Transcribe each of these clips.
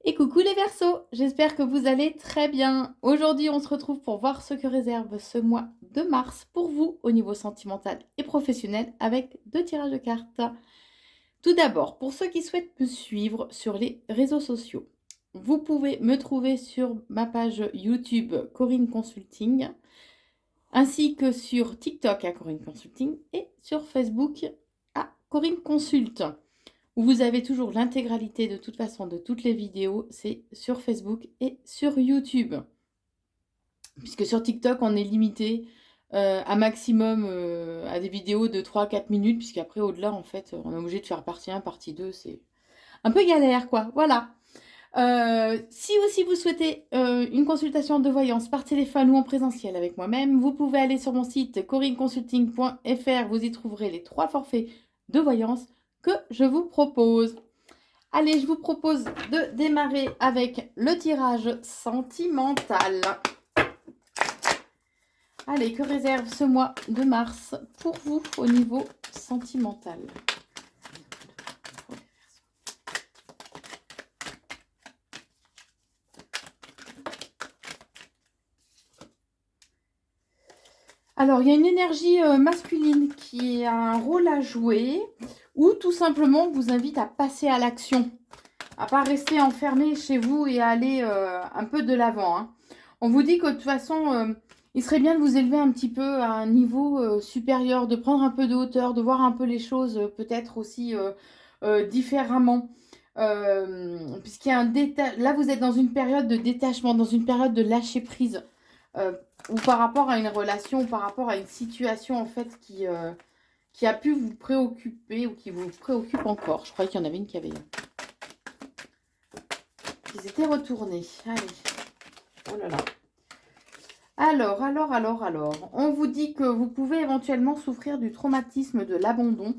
Et coucou les Verseaux, j'espère que vous allez très bien. Aujourd'hui, on se retrouve pour voir ce que réserve ce mois de mars pour vous au niveau sentimental et professionnel avec 2 tirages de cartes. Tout d'abord, pour ceux qui souhaitent me suivre sur les réseaux sociaux, vous pouvez me trouver sur ma page YouTube Corinne Consulting, ainsi que sur TikTok à Corinne Consulting et sur Facebook à Corinne Consulte. Où vous avez toujours l'intégralité de toute façon de toutes les vidéos, c'est sur Facebook et sur YouTube. Puisque sur TikTok, on est limité à maximum à des vidéos de 3-4 minutes, puisqu'après, au-delà, en fait, on est obligé de faire partie 1, partie 2, c'est un peu galère, quoi. Voilà. Si aussi vous souhaitez une consultation de voyance par téléphone ou en présentiel avec moi-même, vous pouvez aller sur mon site corinneconsulting.fr, vous y trouverez les 3 forfaits de voyance que je vous propose. Allez, je vous propose de démarrer avec le tirage sentimental. Allez, que réserve ce mois de mars pour vous au niveau sentimental? Alors, il y a une énergie masculine qui a un rôle à jouer ou tout simplement vous invite à passer à l'action, à pas rester enfermé chez vous et à aller un peu de l'avant. Hein. On vous dit que de toute façon, il serait bien de vous élever un petit peu à un niveau supérieur, de prendre un peu de hauteur, de voir un peu les choses peut-être aussi différemment. Puisqu'il y a un là, vous êtes dans une période de détachement, dans une période de lâcher prise. Ou par rapport à une relation, ou par rapport à une situation en fait qui a pu vous préoccuper ou qui vous préoccupe encore. Je croyais qu'il y en avait une qui avait... qui s'était retournée. Allez. Oh là là. Alors. On vous dit que vous pouvez éventuellement souffrir du traumatisme de l'abandon.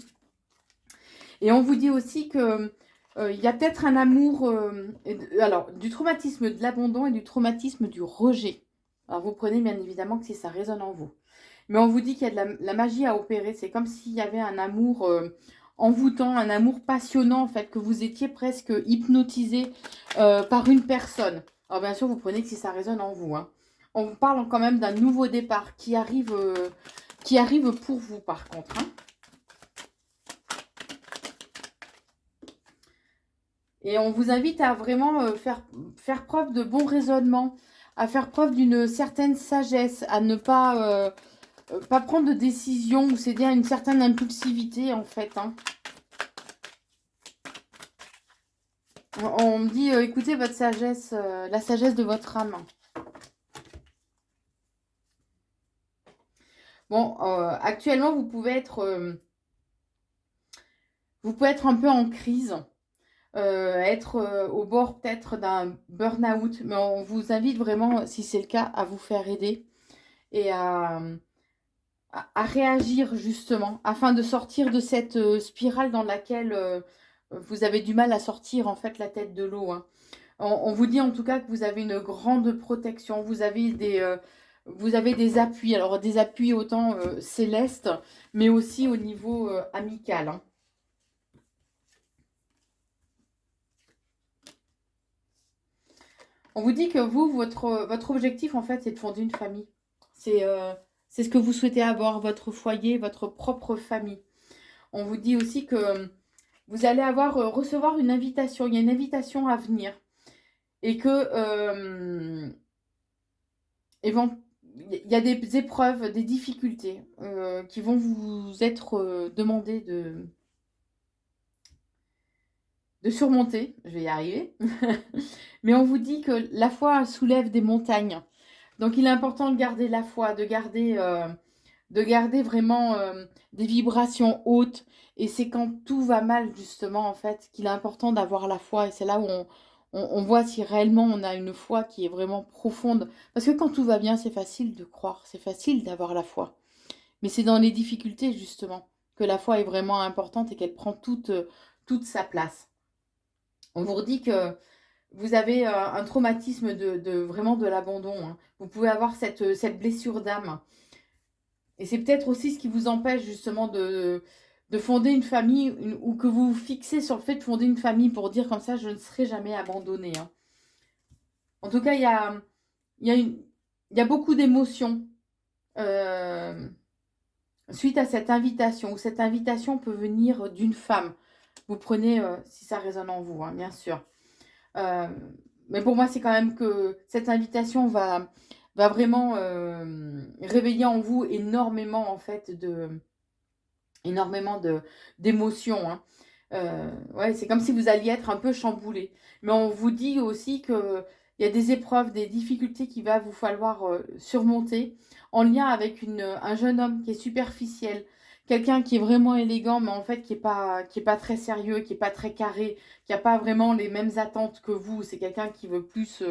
Et on vous dit aussi que il y a peut-être un amour... alors, du traumatisme de l'abandon et du traumatisme du rejet. Alors, vous prenez bien évidemment que si ça résonne en vous. Mais on vous dit qu'il y a de la magie à opérer. C'est comme s'il y avait un amour envoûtant, un amour passionnant, en fait, que vous étiez presque hypnotisé par une personne. Alors, bien sûr, vous prenez que si ça résonne en vous. Hein. On parle quand même d'un nouveau départ qui arrive pour vous, par contre. Hein. Et on vous invite à vraiment faire preuve de bon raisonnement, à faire preuve d'une certaine sagesse, à ne pas prendre de décision ou céder à une certaine impulsivité, en fait. Hein. On me dit, écoutez votre sagesse, la sagesse de votre âme. Bon, actuellement, vous pouvez être un peu en crise. Être au bord peut-être d'un burn-out, mais on vous invite vraiment, si c'est le cas, à vous faire aider et à réagir justement, afin de sortir de cette spirale dans laquelle vous avez du mal à sortir en fait la tête de l'eau. Hein. On vous dit en tout cas que vous avez une grande protection, vous avez des appuis, alors des appuis autant célestes, mais aussi au niveau amical. Hein. On vous dit que vous, votre objectif, en fait, c'est de fonder une famille. C'est ce que vous souhaitez avoir, votre foyer, votre propre famille. On vous dit aussi que vous allez recevoir une invitation. Il y a une invitation à venir. Et que il y a des épreuves, des difficultés qui vont vous être demandées de surmonter. Je vais y arriver. Mais on vous dit que la foi soulève des montagnes. Donc il est important de garder la foi, de garder vraiment des vibrations hautes. Et c'est quand tout va mal, justement, en fait, qu'il est important d'avoir la foi. Et c'est là où on voit si réellement on a une foi qui est vraiment profonde. Parce que quand tout va bien, c'est facile de croire, c'est facile d'avoir la foi. Mais c'est dans les difficultés, justement, que la foi est vraiment importante et qu'elle prend toute sa place. On vous redit que vous avez un traumatisme vraiment de l'abandon. Hein. Vous pouvez avoir cette blessure d'âme. Et c'est peut-être aussi ce qui vous empêche justement de fonder une famille ou que vous vous fixez sur le fait de fonder une famille pour dire comme ça, je ne serai jamais abandonnée. Hein. En tout cas, il y a une il y a beaucoup d'émotions, heu, suite à cette invitation, ou cette invitation peut venir d'une femme. Vous prenez, si ça résonne en vous, hein, bien sûr. Mais pour moi, c'est quand même que cette invitation va vraiment, réveiller en vous énormément, en fait, énormément d'émotions, hein. Ouais, c'est comme si vous alliez être un peu chamboulé. Mais on vous dit aussi qu'il y a des épreuves, des difficultés qu'il va vous falloir, surmonter en lien avec un jeune homme qui est superficiel, quelqu'un qui est vraiment élégant, mais en fait qui est pas très sérieux, qui est pas très carré, qui a pas vraiment les mêmes attentes que vous. C'est quelqu'un qui veut plus,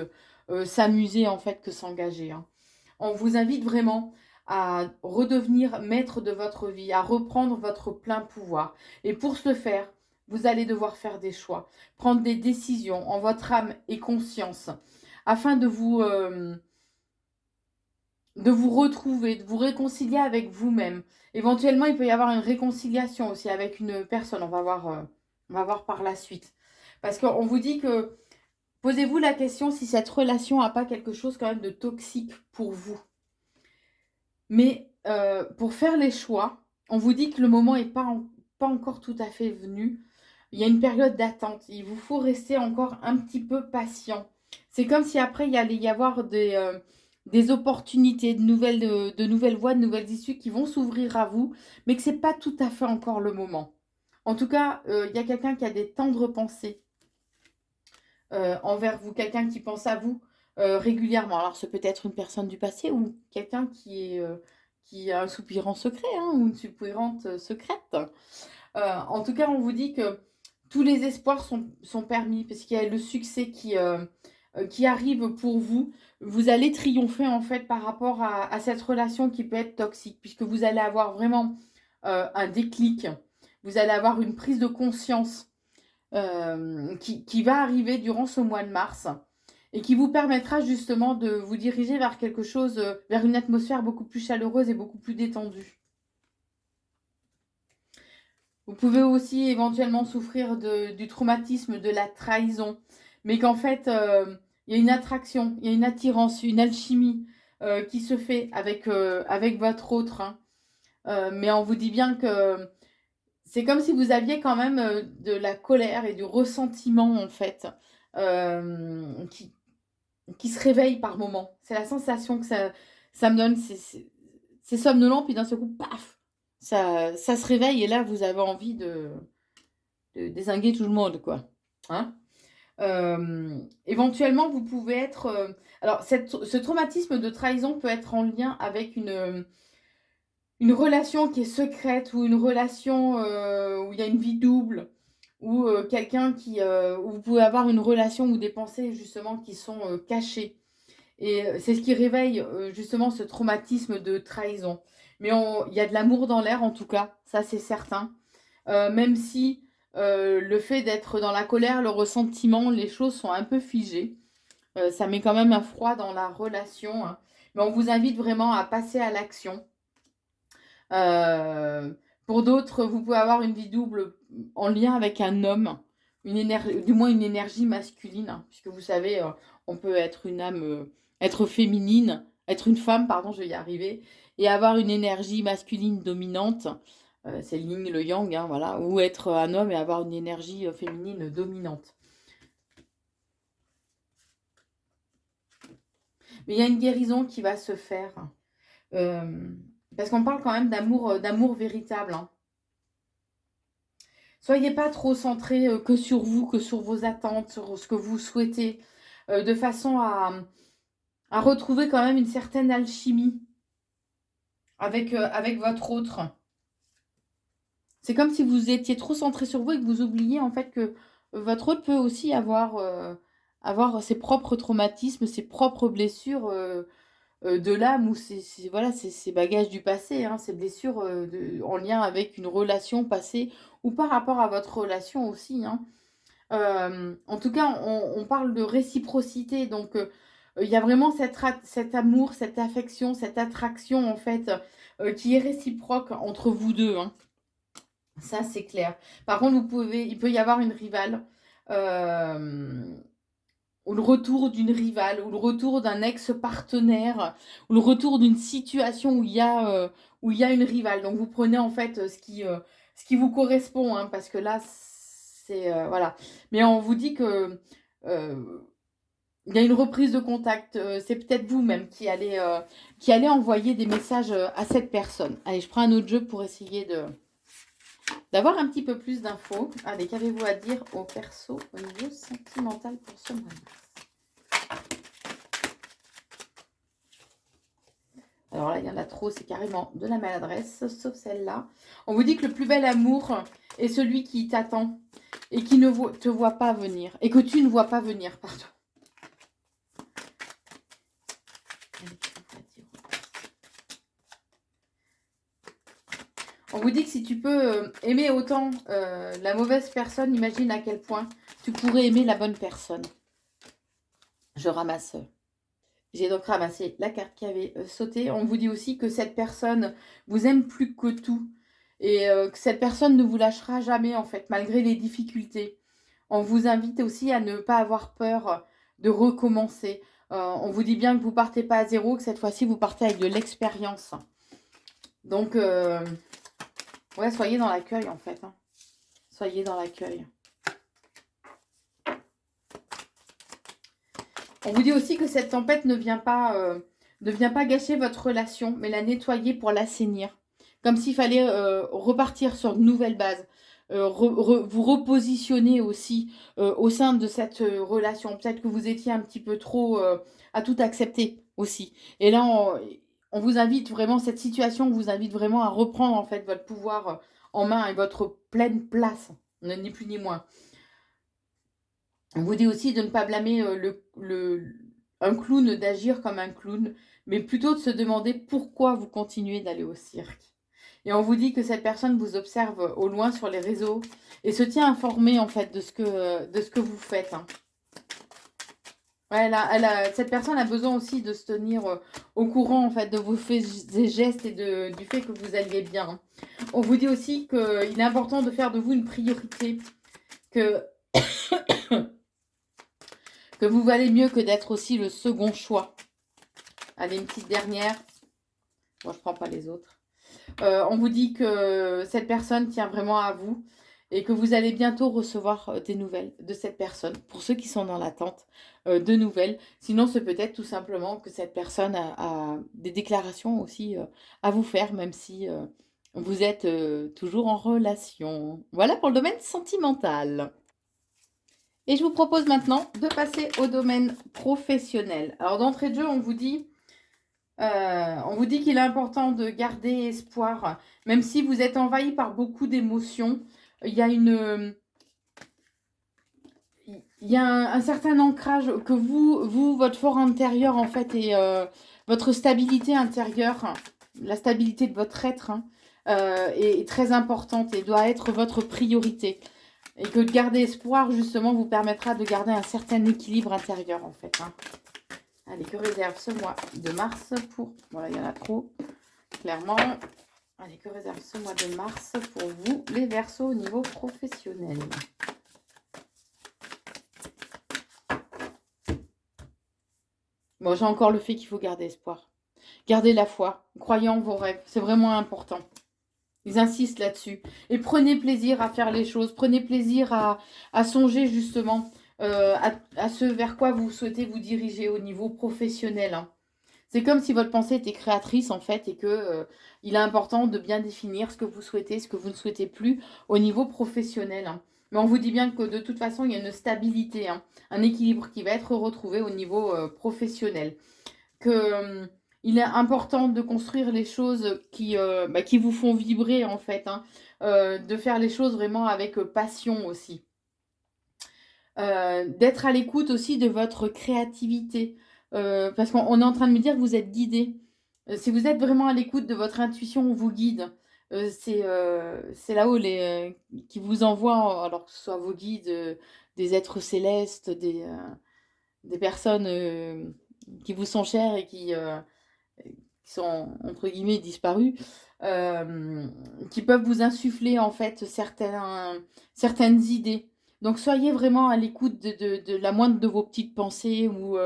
s'amuser en fait que s'engager, hein. On vous invite vraiment à redevenir maître de votre vie, à reprendre votre plein pouvoir. Et pour ce faire, vous allez devoir faire des choix, prendre des décisions en votre âme et conscience, afin de vous retrouver, de vous réconcilier avec vous-même. Éventuellement, il peut y avoir une réconciliation aussi avec une personne. On va voir par la suite. Parce qu'on vous dit que, posez-vous la question si cette relation n'a pas quelque chose quand même de toxique pour vous. Mais pour faire les choix, on vous dit que le moment n'est pas encore tout à fait venu. Il y a une période d'attente. Il vous faut rester encore un petit peu patient. C'est comme si après, il allait y avoir des opportunités, de nouvelles voies, de nouvelles issues qui vont s'ouvrir à vous, mais que ce n'est pas tout à fait encore le moment. En tout cas, il y a quelqu'un qui a des tendres pensées envers vous, quelqu'un qui pense à vous régulièrement. Alors, c'est peut-être une personne du passé ou quelqu'un qui a un soupirant secret, hein, ou une soupirante secrète. En tout cas, on vous dit que tous les espoirs sont permis parce qu'il y a le succès qui arrive pour vous. Vous allez triompher en fait par rapport à cette relation qui peut être toxique, puisque vous allez avoir vraiment un déclic. Vous allez avoir une prise de conscience qui va arriver durant ce mois de mars et qui vous permettra justement de vous diriger vers quelque chose, vers une atmosphère beaucoup plus chaleureuse et beaucoup plus détendue. Vous pouvez aussi éventuellement souffrir du traumatisme de la trahison, mais qu'en fait, il y a une attraction, il y a une attirance, une alchimie qui se fait avec votre autre, hein. Mais on vous dit bien que c'est comme si vous aviez quand même de la colère et du ressentiment, en fait, qui se réveille par moments. C'est la sensation que ça me donne. C'est somnolent, puis d'un seul coup, paf, ça se réveille, et là, vous avez envie de dézinguer tout le monde, quoi. Hein. Éventuellement, vous pouvez être... alors, ce traumatisme de trahison peut être en lien avec une relation qui est secrète, ou une relation où il y a une vie double, ou quelqu'un où vous pouvez avoir une relation ou des pensées justement qui sont cachées. Et c'est ce qui réveille justement ce traumatisme de trahison. Mais il y a de l'amour dans l'air en tout cas, ça c'est certain. Même si le fait d'être dans la colère, le ressentiment, les choses sont un peu figées. Ça met quand même un froid dans la relation, hein. Mais on vous invite vraiment à passer à l'action. Pour d'autres, vous pouvez avoir une vie double en lien avec un homme, du moins une énergie masculine, hein, puisque vous savez, on peut être une âme, être féminine, être une femme, pardon, je vais y arriver, et avoir une énergie masculine dominante, c'est le yin, le yang, hein, voilà, ou être un homme et avoir une énergie féminine dominante. Mais il y a une guérison qui va se faire. Parce qu'on parle quand même d'amour véritable, hein. Soyez pas trop centré que sur vous, que sur vos attentes, sur ce que vous souhaitez, de façon à retrouver quand même une certaine alchimie avec votre autre. C'est comme si vous étiez trop centré sur vous et que vous oubliez en fait que votre autre peut aussi avoir ses propres traumatismes, ses propres blessures de l'âme, ou voilà, ses bagages du passé, hein, ses blessures en lien avec une relation passée ou par rapport à votre relation aussi, hein. En tout cas, on parle de réciprocité, donc il y a vraiment cet amour, cette affection, cette attraction en fait qui est réciproque entre vous deux, hein. Ça, c'est clair. Par contre, il peut y avoir une rivale, ou le retour d'une rivale, ou le retour d'un ex-partenaire, ou le retour d'une situation où il y a une rivale. Donc vous prenez en fait ce qui vous correspond, hein, parce que là, c'est voilà. Mais on vous dit que il y a une reprise de contact. C'est peut-être vous-même qui allez envoyer des messages à cette personne. Allez, je prends un autre jeu pour essayer d'avoir un petit peu plus d'infos. Allez, qu'avez-vous à dire au perso au niveau sentimental pour ce mois de mars? Alors là, il y en a trop, c'est carrément de la maladresse, sauf celle-là. On vous dit que le plus bel amour est celui qui t'attend et qui ne te voit pas venir. Et que tu ne vois pas venir, pardon. On vous dit que si tu peux aimer autant la mauvaise personne, imagine à quel point tu pourrais aimer la bonne personne. Je ramasse. J'ai donc ramassé la carte qui avait sauté. On vous dit aussi que cette personne vous aime plus que tout. Et que cette personne ne vous lâchera jamais, en fait, malgré les difficultés. On vous invite aussi à ne pas avoir peur de recommencer. On vous dit bien que vous partez pas à zéro, que cette fois-ci, vous partez avec de l'expérience. Donc, ouais, soyez dans l'accueil, en fait. Hein. Soyez dans l'accueil. On vous dit aussi que cette tempête ne vient pas gâcher votre relation, mais la nettoyer pour l'assainir. Comme s'il fallait repartir sur de nouvelles bases. Vous repositionner aussi au sein de cette relation. Peut-être que vous étiez un petit peu trop à tout accepter aussi. Et là, on vous invite vraiment, cette situation vous invite vraiment à reprendre en fait votre pouvoir en main et votre pleine place, ni plus ni moins. On vous dit aussi de ne pas blâmer un clown, d'agir comme un clown, mais plutôt de se demander pourquoi vous continuez d'aller au cirque. Et on vous dit que cette personne vous observe au loin sur les réseaux et se tient informée en fait de ce que vous faites. Hein. Ouais, cette personne a besoin aussi de se tenir au courant en fait de vos faits et gestes et du fait que vous alliez bien. Hein. On vous dit aussi qu'il est important de faire de vous une priorité, que vous valez mieux que d'être aussi le second choix. Allez, une petite dernière. Bon, je ne prends pas les autres. On vous dit que cette personne tient vraiment à vous et que vous allez bientôt recevoir des nouvelles de cette personne. Pour ceux qui sont dans l'attente de nouvelles. Sinon, c'est peut-être tout simplement que cette personne a des déclarations aussi à vous faire, même si vous êtes toujours en relation. Voilà pour le domaine sentimental. Et je vous propose maintenant de passer au domaine professionnel. Alors d'entrée de jeu, on vous dit qu'il est important de garder espoir, même si vous êtes envahi par beaucoup d'émotions. Il y a un certain ancrage que vous, votre fort intérieur en fait, et votre stabilité intérieure, la stabilité de votre être est très importante et doit être votre priorité. Et que de garder espoir, justement, vous permettra de garder un certain équilibre intérieur, en fait. Hein. Allez, que réserve ce mois de mars pour... Voilà, il y en a trop, clairement. Allez, que réserve ce mois de mars pour vous, les Verseaux, au niveau professionnel? Bon, j'ai encore le fait qu'il faut garder espoir. Gardez la foi, croyez en vos rêves, c'est vraiment important. Ils insistent là-dessus. Et prenez plaisir à faire les choses. Prenez plaisir à songer justement à ce vers quoi vous souhaitez vous diriger au niveau professionnel. Hein. C'est comme si votre pensée était créatrice en fait et que il est important de bien définir ce que vous souhaitez, ce que vous ne souhaitez plus au niveau professionnel. Hein. Mais on vous dit bien que de toute façon, il y a une stabilité, hein, un équilibre qui va être retrouvé au niveau professionnel. Que il est important de construire les choses qui vous font vibrer en fait, hein, de faire les choses vraiment avec passion aussi. D'être à l'écoute aussi de votre créativité, parce qu'on est en train de me dire que vous êtes guidé. Si vous êtes vraiment à l'écoute de votre intuition, on vous guide. C'est là-haut qui vous envoie, alors que ce soit vos guides, des êtres célestes, des personnes qui vous sont chères et qui sont entre guillemets disparus, qui peuvent vous insuffler en fait certaines idées. Donc soyez vraiment à l'écoute de la moindre de vos petites pensées ou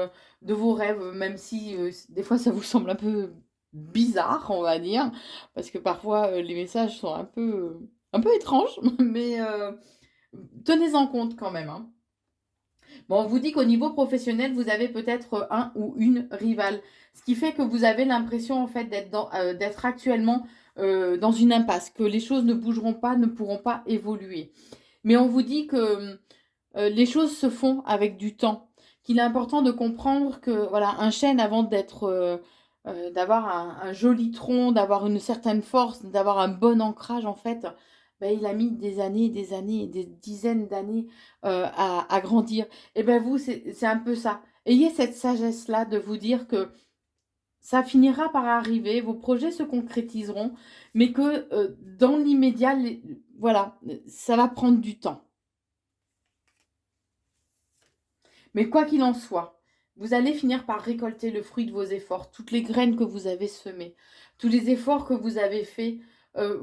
de vos rêves, même si des fois ça vous semble un peu bizarre, on va dire, parce que parfois les messages sont un peu étranges, mais tenez-en compte quand même, hein. Bon, on vous dit qu'au niveau professionnel, vous avez peut-être un ou une rivale, ce qui fait que vous avez l'impression en fait d'être actuellement dans une impasse, que les choses ne bougeront pas, ne pourront pas évoluer. Mais on vous dit que les choses se font avec du temps, qu'il est important de comprendre que voilà, un chêne avant d'avoir un joli tronc, d'avoir une certaine force, d'avoir un bon ancrage en fait, ben, il a mis des années, des dizaines d'années à grandir. Et ben vous, c'est un peu ça. Ayez cette sagesse-là de vous dire que ça finira par arriver, vos projets se concrétiseront, mais que dans l'immédiat, voilà, ça va prendre du temps. Mais quoi qu'il en soit, vous allez finir par récolter le fruit de vos efforts. Toutes les graines que vous avez semées, tous les efforts que vous avez faits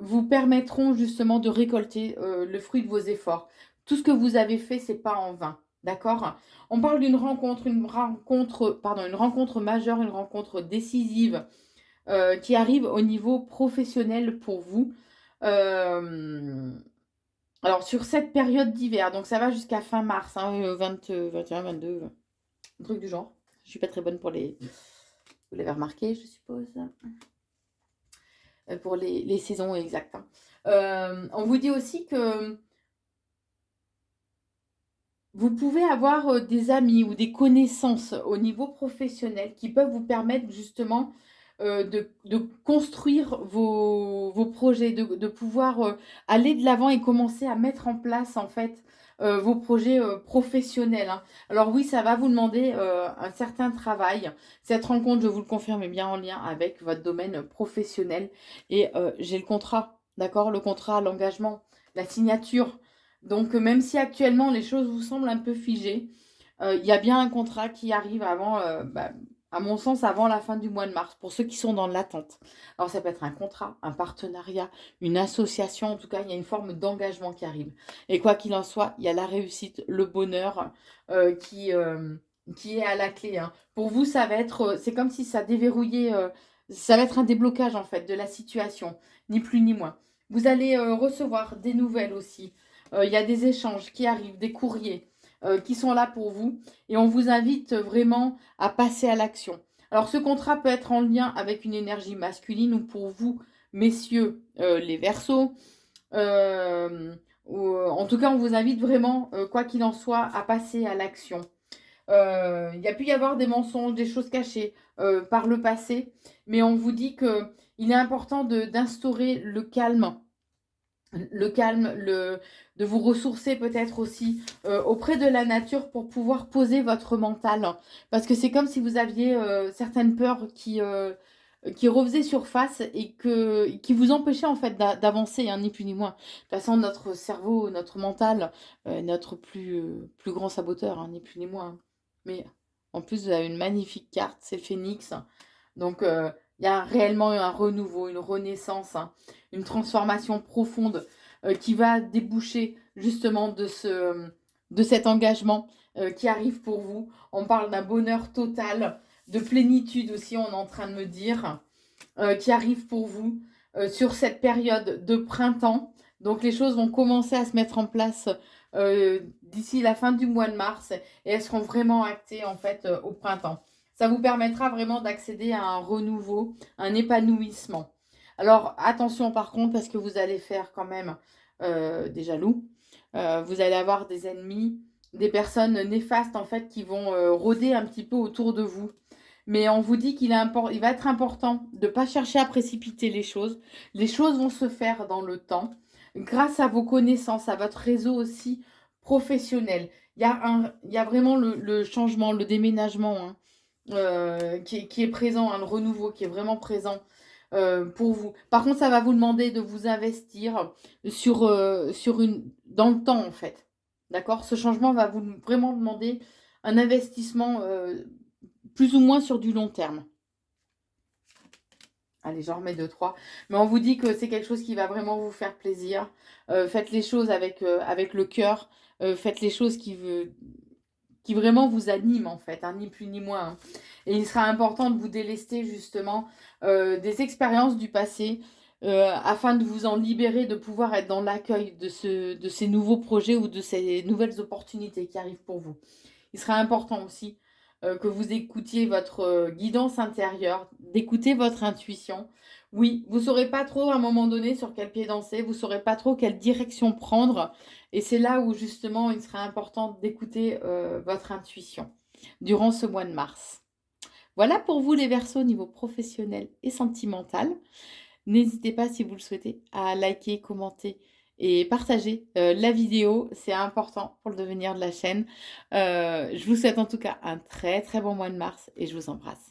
vous permettront justement de récolter le fruit de vos efforts. Tout ce que vous avez fait, c'est pas en vain. D'accord? On parle une rencontre majeure, une rencontre décisive qui arrive au niveau professionnel pour vous. Euh, alors, sur cette période d'hiver, donc ça va jusqu'à fin mars, hein, 20, 21, 22, un truc du genre. Je suis pas très bonne pour les... Vous l'avez remarqué, je suppose. Pour les saisons exactes, hein. On vous dit aussi que vous pouvez avoir des amis ou des connaissances au niveau professionnel qui peuvent vous permettre justement de construire vos projets, de pouvoir aller de l'avant et commencer à mettre en place en fait vos projets professionnels, hein. Alors oui, ça va vous demander un certain travail. Cette rencontre, je vous le confirme, est bien en lien avec votre domaine professionnel. Et j'ai le contrat, d'accord? Le contrat, l'engagement, la signature. Donc même si actuellement les choses vous semblent un peu figées, il y a bien un contrat qui arrive avant, à mon sens, avant la fin du mois de mars, pour ceux qui sont dans l'attente. Alors, ça peut être un contrat, un partenariat, une association. En tout cas, il y a une forme d'engagement qui arrive. Et quoi qu'il en soit, il y a la réussite, le bonheur qui est à la clé, hein. Pour vous, ça va être, c'est comme si ça déverrouillait, ça va être un déblocage, en fait, de la situation, ni plus ni moins. Vous allez recevoir des nouvelles aussi. Il y a des échanges qui arrivent, des courriers qui sont là pour vous. Et on vous invite vraiment à passer à l'action. Alors ce contrat peut être en lien avec une énergie masculine ou pour vous, messieurs, les Verseaux. En tout cas, on vous invite vraiment, quoi qu'il en soit, à passer à l'action. Il y a pu y avoir des mensonges, des choses cachées par le passé, mais on vous dit que il est important d'instaurer le calme, de vous ressourcer peut-être aussi auprès de la nature pour pouvoir poser votre mental. Parce que c'est comme si vous aviez certaines peurs qui refaisaient surface et qui vous empêchaient en fait d'avancer, hein, ni plus ni moins. De toute façon, notre cerveau, notre mental, notre plus grand saboteur, hein, ni plus ni moins. Mais en plus, vous avez une magnifique carte, c'est le Phénix. Donc, il y a réellement un renouveau, une renaissance, hein, une transformation profonde qui va déboucher justement de cet engagement qui arrive pour vous. On parle d'un bonheur total, de plénitude aussi, on est en train de me dire, qui arrive pour vous sur cette période de printemps. Donc les choses vont commencer à se mettre en place d'ici la fin du mois de mars et elles seront vraiment actées en fait au printemps. Ça vous permettra vraiment d'accéder à un renouveau, un épanouissement. Alors attention par contre parce que vous allez faire quand même des jaloux. Vous allez avoir des ennemis, des personnes néfastes en fait qui vont rôder un petit peu autour de vous. Mais on vous dit il va être important de ne pas chercher à précipiter les choses. Les choses vont se faire dans le temps, grâce à vos connaissances, à votre réseau aussi professionnel. Il y a vraiment le changement, le déménagement, hein, qui est présent, hein, le renouveau qui est vraiment présent pour vous. Par contre, ça va vous demander de vous investir dans le temps, en fait. D'accord? Ce changement va vous vraiment demander un investissement plus ou moins sur du long terme. Allez, j'en remets deux, trois. Mais on vous dit que c'est quelque chose qui va vraiment vous faire plaisir. Faites les choses avec le cœur. faites les choses qui vraiment vous animent en fait, hein, ni plus ni moins, hein. Et il sera important de vous délester justement des expériences du passé afin de vous en libérer, de pouvoir être dans l'accueil de ces nouveaux projets ou de ces nouvelles opportunités qui arrivent pour vous. Il sera important aussi que vous écoutiez votre guidance intérieure, d'écouter votre intuition. Oui, vous ne saurez pas trop à un moment donné sur quel pied danser, vous ne saurez pas trop quelle direction prendre. Et c'est là où justement il sera important d'écouter votre intuition durant ce mois de mars. Voilà pour vous les Verseaux au niveau professionnel et sentimental. N'hésitez pas, si vous le souhaitez, à liker, commenter et partager la vidéo. C'est important pour le devenir de la chaîne. Je vous souhaite en tout cas un très très bon mois de mars et je vous embrasse.